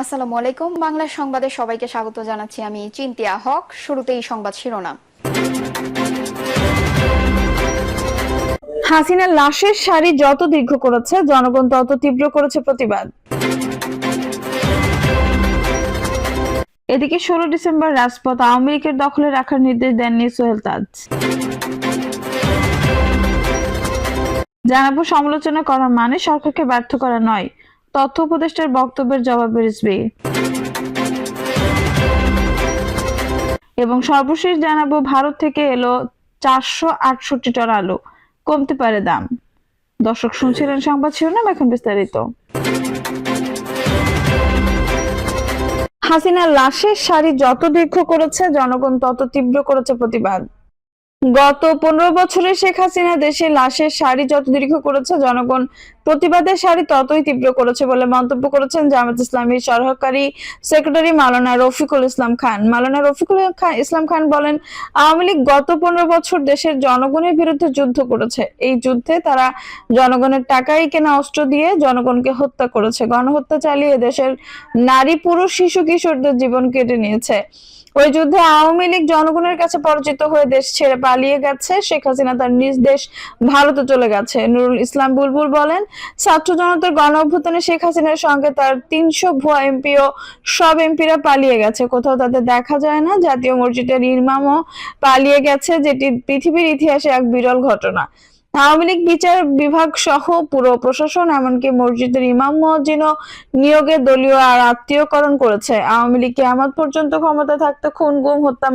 আসসালামু আলাইকুম। বাংলা সংবাদে সবাইকে স্বাগত জানাচ্ছি। আমি চিন্তিয়া হক। শুরুতেই সংবাদ শিরোনাম। হাসিনার লাশের সারি যত দীর্ঘ করেছে জনগণ তত তীব্র করেছে প্রতিবাদ। এদিকে 16 ডিসেম্বর রাজপথ আওয়ামী লীগের দখলে রাখার নির্দেশ দেননি সোহেল তাজ। জানাবো সমালোচনা করা মানে সরকারকে ব্যর্থ করা নয়, তথ্য উপদেষ্টার বক্তব্যের জবাবে রিজভী। এবং সর্বশেষ জানাবো ভারত থেকে এলো 468 টন আলু, কমতে পারে দাম। দর্শক শুনছিলেন সংবাদ শিরোনাম, এখন বিস্তারিত। হাসিনার লাশের সারি যত দীর্ঘ করেছে জনগণ তত তীব্র করেছে প্রতিবাদ। গত 15 বছরে শেখ হাসিনা দেশে লাশের সারি যত দীর্ঘ করেছে জনগণ প্রতিবাদের সারি ততই তীব্র করেছে বলে মন্তব্য করেছেন জামায়াত ইসলামীর সহকারী সেক্রেটারি মাওলানা রফিকুল ইসলাম খান। মাওলানা রফিকুল ইসলাম খান বলেন, আওয়ামী লীগ গত 15 বছর দেশের জনগণের বিরুদ্ধে যুদ্ধ করেছে। এই যুদ্ধে তারা জনগণের টাকায় কেনা অস্ত্র দিয়ে জনগণকে হত্যা করেছে, গণহত্যা চালিয়ে দেশের নারী, পুরুষ, শিশু, কিশোরদের জীবন কেড়ে নিয়েছে। ওই যুদ্ধে আওয়ামী লীগ জনগণের কাছে পরাজিত হয়ে দেশ ছেড়ে পালিয়ে গেছে। শেখ হাসিনা তার নিজ দেশ ভারতে চলে গেছে। নুরুল ইসলাম বুলবুল বলেন, ছাত্র জনতার গণ অভ্যুত্থানে শেখ হাসিনার সঙ্গে তার 300 ভুয়া এমপি ও সব এমপিরা পালিয়ে গেছে। কোথাও তাদের দেখা যায় না। জাতীয় মসজিদের ইমামও পালিয়ে গেছে, যেটি পৃথিবীর ইতিহাসে এক বিরল ঘটনা। আওয়ামী লীগ বিচার বিভাগ সহ পুরো প্রশাসন, এমনকি মসজিদের ইমাম মুয়াজ্জিন নিয়োগে দলীয় আর আত্মীয়করণ করেছে। আওয়ামী লীগ কিয়ামত পর্যন্ত ক্ষমতা থাকতে খুন, গুম, হত্যা,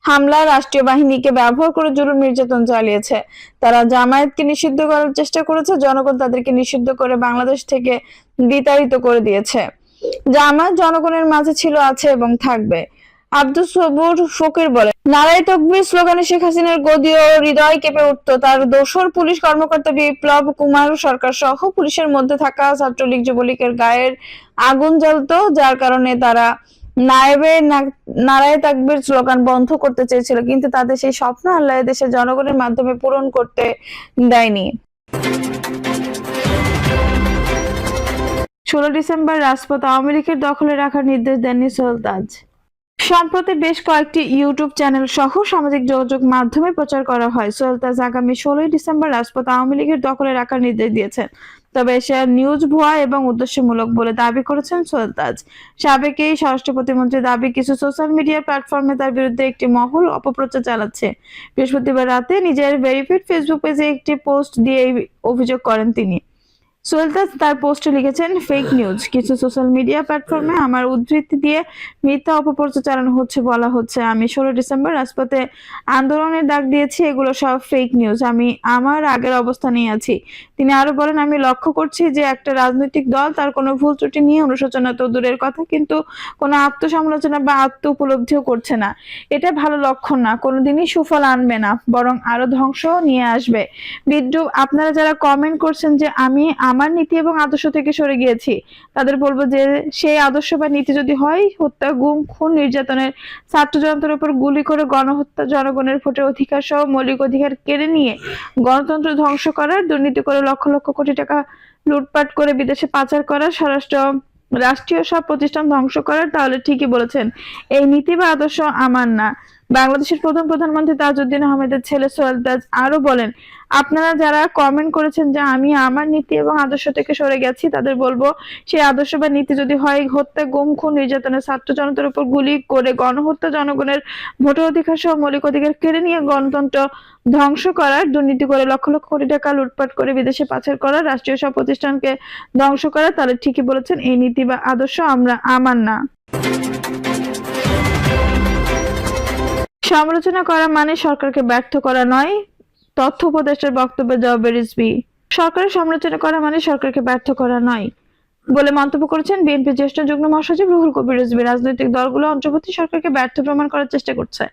হামলা, রাষ্ট্রীয় বাহিনীকে ব্যবহার করে জুলুম নির্যাতন চালিয়েছে। তারা জামায়াতকে নিষিদ্ধ করার চেষ্টা করেছে। জনগণ তাদেরকে নিষিদ্ধ করে বাংলাদেশ থেকে বিতাড়িত করে দিয়েছে। জামায়াত জনগণের মাঝে ছিল, আছে এবং থাকবে। আব্দুস সবুর ফকির বলেন, নারায়ে তাকবীর স্লোগানে শেখ হাসিনার গদি ও হৃদয় কেঁপে উঠত। তার দোসর পুলিশ কর্মকর্তা বিপ্লব কুমার সরকার সহ পুলিশের মধ্যে থাকা ছাত্রলীগ, যুবলীগের গায়ের আগুন জ্বলতো, যার কারণে তারা নারায়ে তাকবীর স্লোগান বন্ধ করতে চেয়েছিল, কিন্তু তাদের সেই স্বপ্ন আল্লাহ দেশের জনগণের মাধ্যমে পূরণ করতে দেয়নি। 16 ডিসেম্বর রাজপথ আওয়ামী লীগের দখলে রাখার নির্দেশ দেননি সোহেল তাজ। সম্প্রতি বেশ কয়েকটি ইউটিউব চ্যানেল সহ সামাজিক যোগাযোগ মাধ্যমে প্রচার করা হয় সোহেল তাজ আগামী 16 ডিসেম্বর রাজপথ আওয়ামী লীগের দখলে রাখার নির্দেশ দিয়েছেন। তবে সে নিউজ ভুয়া এবং উদ্দেশ্যমূলক বলে দাবি করেছেন সোহেল তাজ। সাবেক এই স্বরাষ্ট্র প্রতিমন্ত্রীর দাবি, কিছু সোশ্যাল মিডিয়া প্ল্যাটফর্মে তার বিরুদ্ধে একটি মহল অপপ্রচার চালাচ্ছে। বৃহস্পতিবার রাতে নিজের ভেরিফাইড ফেসবুক পেজে একটি পোস্ট দিয়ে এই অভিযোগ করেন তিনি। সোহেল তাজ তার পোস্টে লিখেছেন, ফেক নিউজ, কিছু সোশ্যাল মিডিয়া প্ল্যাটফর্মে আমার উদ্ধৃতি দিয়ে মিথ্যা অপপ্রচার চালানো হচ্ছে, বলা হচ্ছে আমি 16 ডিসেম্বর রাজপথে আন্দোলনের ডাক দিয়েছি, এগুলো সব ফেক নিউজ, আমি আমার আগের অবস্থানেই আছি। তিনি আরো বলেন, আমি লক্ষ্য করছি যে একটা রাজনৈতিক দল তার কোনো ভুল ত্রুটি নিয়ে অনুশোচনা তো দূরের কথা, কিন্তু কোনো আত্মসমালোচনা বা আত্ম উপলব্ধিও করছে না। এটা ভালো লক্ষণ না, কোনোদিনই সুফল আনবে না, বরং আরো ধ্বংস নিয়ে আসবে। বিদ্রুপ, আপনারা যারা কমেন্ট করছেন যে আমি আমার নীতি এবং আদর্শ থেকে সরে গিয়েছি, তাদের বলবো যে সেই আদর্শ বা নীতি যদি হয় হত্যা, গুম, খুন, নির্যাতনের, ছাত্র জনতার উপর গুলি করে গণহত্যা, জনগণের ভোটের অধিকার সহ মৌলিক অধিকার কেড়ে নিয়ে গণতন্ত্র ধ্বংস করার, দুর্নীতি করে লক্ষ লক্ষ কোটি টাকা লুটপাট করে বিদেশে পাচার করার, রাষ্ট্রীয় সব প্রতিষ্ঠান ধ্বংস করার, তাহলে ঠিকই বলেছেন, এই নীতি বা আদর্শ আমার না। বাংলাদেশের প্রথম প্রধানমন্ত্রী তাজউদ্দিন আহমেদের ছেলে সোহেল তাজ আরো বলেন, আপনারা যারা কমেন্ট করেছেন যে আমি আমার নীতি এবং আদর্শ থেকে সরে গেছি, তাদের বলবো সেই আদর্শ বা নীতি যদি হয় হত্যা, গুম, খুন, নির্যাতনের, ছাত্র জনতার উপর গুলি করে গণহত্যা, জনগণের ভোটার অধিকার সহ মৌলিক অধিকার কেড়ে নিয়ে গণতন্ত্র ধ্বংস করার, দুর্নীতি করে লক্ষ লক্ষ কোটি টাকা লুটপাট করে বিদেশে পাচার করার, রাষ্ট্রীয় সব প্রতিষ্ঠানকে ধ্বংস করার, তাহলে ঠিকই বলেছেন, এই নীতি বা আদর্শ আমার না। সমালোচনা করা মানে সরকারকে ব্যর্থ করা নয়, তথ্য উপদেষ্টার বক্তব্যে জবাবে রিজভী। সরকারের সমালোচনা করা মানে সরকারকে ব্যর্থ করা নয় বলে মন্তব্য করেছেন বিএনপির জ্যেষ্ঠ যুগ্ম মহাসচিব রুহুল কবির রিজভী। রাজনৈতিক দলগুলো অন্তর্বর্তী সরকারকে ব্যর্থ প্রমাণ করার চেষ্টা করছে।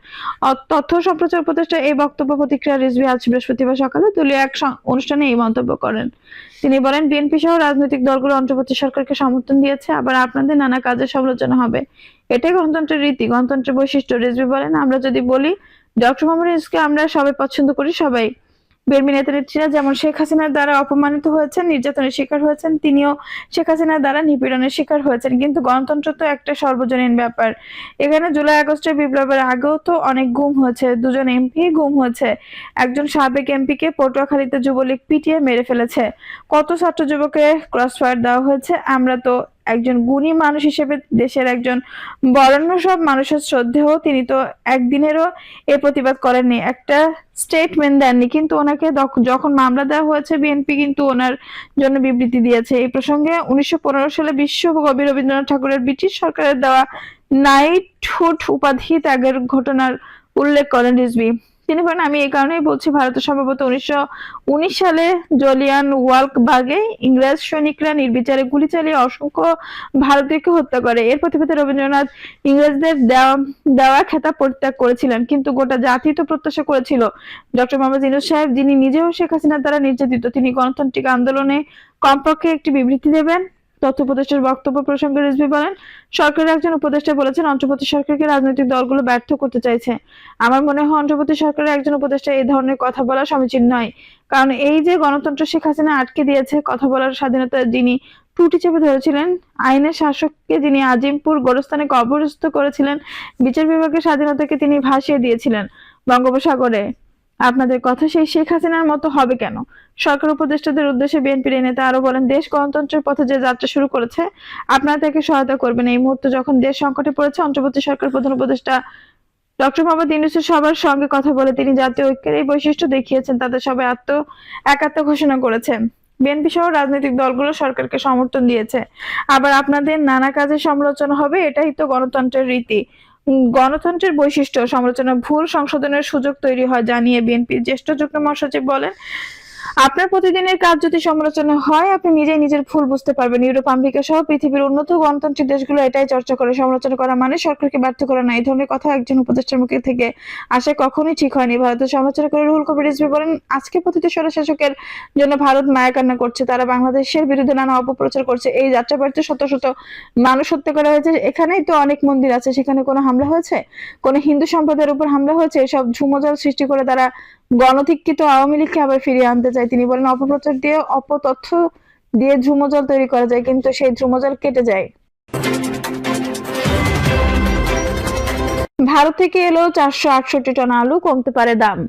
তথ্য সম্প্রচার উপদেষ্টা এই বক্তব্য প্রতিক্রিয়া রিজভী আজ বৃহস্পতিবার সকালে দলীয় এক অনুষ্ঠানে এই মন্তব্য করেন। তিনি বলেন, বিএনপি সহ রাজনৈতিক দলগুলো অন্তর্বর্তী সরকারকে সমর্থন দিয়েছে, আবার আপনাদের নানা কাজের সমালোচনা হবে, এটাই গণতন্ত্রের রীতি, গণতন্ত্রের বৈশিষ্ট্য। রিজভী বলেন, আমরা যদি বলি ডক্টর মোহাম্মদ ইউনূসকে আমরা সবাই পছন্দ করি, সবাই বিএনপি নেতা নেত্রীরা যেমন শেখ হাসিনার দ্বারা অপমানিত হয়েছেন, নির্যাতনের শিকার হয়েছেন, তিনিও শেখ হাসিনার দ্বারা নিপীড়নের শিকার হয়েছেন। কিন্তু গণতন্ত্র তো একটা সর্বজনীন ব্যাপার। এখানে জুলাই আগস্টের বিপ্লবের আগেও তো অনেক গুম হয়েছে, দুজন এমপি গুম হয়েছে, একজন সাবেক এমপিকে পটুয়াখালীতে যুবলীগ পিটিয়ে মেরে ফেলেছে, কত ছাত্র যুবককে ক্রসফায়ার দেওয়া হয়েছে। আমরা তো একজন গুণী মানুষ হিসেবে দেশের একজন বরেণ্য সব মানুষের শ্রদ্ধেয়, তিনি তো একদিনেরও এ প্রতিবাদ করেননি, একটা স্টেটমেন্ট দেননি। কিন্তু ওনাকে যখন মামলা দেওয়া হয়েছে, বিএনপি কিন্তু ওনার জন্য বিবৃতি দিয়েছে। এই প্রসঙ্গে 1915 সালে বিশ্বকবি রবীন্দ্রনাথ ঠাকুরের ব্রিটিশ সরকারের দেওয়া নাইটহুড উপাধি ত্যাগের ঘটনার উল্লেখ করেন রিজভী। তিনি বলেন, আমি এই কারণেই বলছি, ভারতের সম্ভবত 1919 সালে জলিয়ান ওয়ালবাগে ইংরেজ সৈনিকরা নির্বিচারে গুলি চালিয়ে অসংখ্য ভারতীয়কে হত্যা করে। এর প্রতিবাদে রবীন্দ্রনাথ ইংরেজদের দেওয়া খেতাব পরিত্যাগ করেছিলেন। কিন্তু গোটা জাতি তো প্রত্যাশা করেছিল ডক্টর মোহাম্মদ ইউনূস সাহেব, যিনি নিজেও শেখ হাসিনার দ্বারা নির্যাতিত, তিনি গণতান্ত্রিক আন্দোলনে কমপক্ষে একটি বিবৃতি দেবেন। তথ্য উপদেষ্টার বক্তব্য প্রসঙ্গে রিজভী বলেন, সরকারের একজন উপদেষ্টা বলেছেন, অন্তর্বর্তী সরকারকে রাজনৈতিক দলগুলো ব্যর্থ করতে চাইছে। আমার মনে হয় অন্তর্বর্তী সরকারের একজন উপদেষ্টা এই ধরনের কথা বলা সমীচীন নয়। কারণ এই যে গণতন্ত্র শেখ হাসিনা আটকে দিয়েছে, কথা বলার স্বাধীনতা যিনি টুটি চেপে ধরেছিলেন, আইনের শাসককে যিনি আজিমপুর গোরস্থানে কবরস্থ করেছিলেন, বিচার বিভাগের স্বাধীনতাকে তিনি ভাসিয়ে দিয়েছিলেন বঙ্গোপসাগরে, আপনাদের কথা সেই শেখ হাসিনার মতো হবে কেন? সরকার উপদেষ্টাদের উদ্দেশ্যে বিএনপির এই নেতা আরো বলেন, দেশ গণতন্ত্রের পথে যে যাত্রা শুরু করেছে, আপনারা তাকে সহায়তা করবেন। এই মুহূর্তে যখন দেশ সংকটে পড়েছে, অন্তর্বর্তী সরকার প্রধান উপদেষ্টা ডক্টর মোহাম্মদ ইউনূসের সবার সঙ্গে কথা বলে তিনি জাতীয় ঐক্যের এই বৈশিষ্ট্য দেখিয়েছেন, তাদের সবাই একাত্ম ঘোষণা করেছে। বিএনপি সহ রাজনৈতিক দলগুলো সরকারকে সমর্থন দিয়েছে। আবার আপনাদের নানা কাজে সমালোচনা হবে, এটাই তো গণতন্ত্রের রীতি, গণতন্ত্রের বৈশিষ্ট্য। সমালোচনা ভুল সংশোধনের সুযোগ তৈরি হয় জানিয়ে বিএনপির জ্যেষ্ঠ যুগ্ম মহাসচিব বলেন, আপনার প্রতিদিনের কাজ যদি সমালোচনা হয়, আপনি নিজেই নিজের ভুল বুঝতে পারবেন। ইউরোপ, আমেরিকা সহ পৃথিবীর উন্নত গণতান্ত্রিক দেশগুলো এটাই চর্চা করে, সমালোচনা করা মানে সরকারকে ব্যর্থ করা না। এই ধরনের কথা একজন উপদেষ্টার মুখে থেকে আসা কখনোই ঠিক হয়নি। ভারতের সমালোচনা করে রুহুল কবির রিজভী বলেন, আজকে প্রতিটি স্বৈরশাসকের জন্য ভারত মায়া কান্না করছে, তারা বাংলাদেশের বিরুদ্ধে নানা অপপ্রচার করছে। এই যাত্রাবাড়িতে শত শত মানুষ হত্যা করা হয়েছে, এখানেই তো অনেক মন্দির আছে, সেখানে কোনো হামলা হয়েছে? কোনো হিন্দু সম্প্রদায়ের উপর হামলা হয়েছে? এসব ঝুমজাল সৃষ্টি করে তারা গণধিক্কৃত আওয়ামী লীগকে আবার ফিরিয়ে আনতে চায়। তিনি বলেন, অপপ্রচার দিয়ে, অপতথ্য দিয়ে ধ্রুমজাল তৈরি করা যায়, কিন্তু সেই ধ্রুমজাল কেটে যায়। ভারত থেকে এলো 468 টন আলু, কমতে পারে দাম।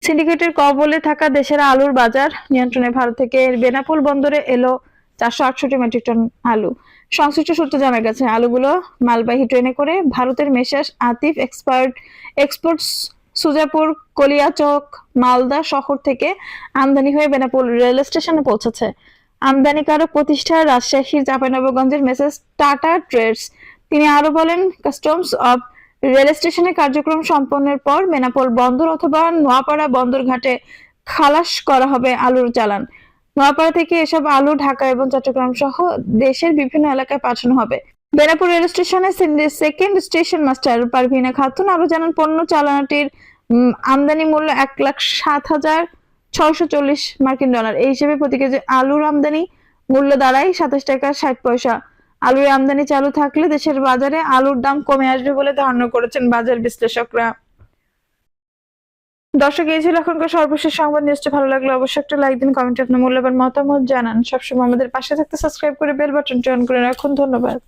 সিন্ডিকেটের কবলে থাকা দেশের আলুর বাজার নিয়ন্ত্রণে ভারত থেকে বেনাপোল বন্দরে এলো 468 মেট্রিক টন আলু। সংশ্লিষ্ট সূত্রে জানা গেছে, আলুগুলো মালবাহী ট্রেনে করে ভারতের মেসার্স আতিফ এক্সপোর্টস সুজাপুর, কলিয়াচক, মালদা শহর থেকে আমদানি হয়ে বেনাপোল রেল স্টেশনে পৌঁছেছে। আমদানিকারক প্রতিষ্ঠান রাজশাহীর চাঁপাইনবাবগঞ্জের মেসার্স টাটা ট্রেডস। তিনি আরো বলেন, কাস্টমস অফ রেল স্টেশনে কার্যক্রম সম্পন্নের পর বেনাপোল বন্দর অথবা নোয়াপাড়া বন্দর ঘাটে খালাস করা হবে আলুর চালান। নোয়াপাড়া থেকে এসব আলু ঢাকা এবং চট্টগ্রাম সহ দেশের বিভিন্ন এলাকায় পাঠানো হবে। বেনাপোল রেল স্টেশনের second station master Parvina Khatun আরো জানান, পণ্য চালানটির আমদানি মূল্য 1,07,640 মার্কিন ডলার। এই হিসেবে প্রতি কেজি আলুর আমদানি মূল্য দাঁড়ায় 27 টাকা 60 পয়সা। আলুর আমদানি চালু থাকলে দেশের বাজারে আলুর দাম কমে আসবে বলে ধারণা করেছেন বাজার বিশ্লেষকরা। দর্শক, এই ছিল এখনকার সর্বশেষ সংবাদ। নিউজটা ভালো লাগলে অবশ্যই একটা লাইক দিন, কমেন্টে আপনার মূল্যবান মতামত জানান। সবসময় আমাদের পাশে থাকতে সাবস্ক্রাইব করে বেল বাটনটি অন করে রাখুন। ধন্যবাদ।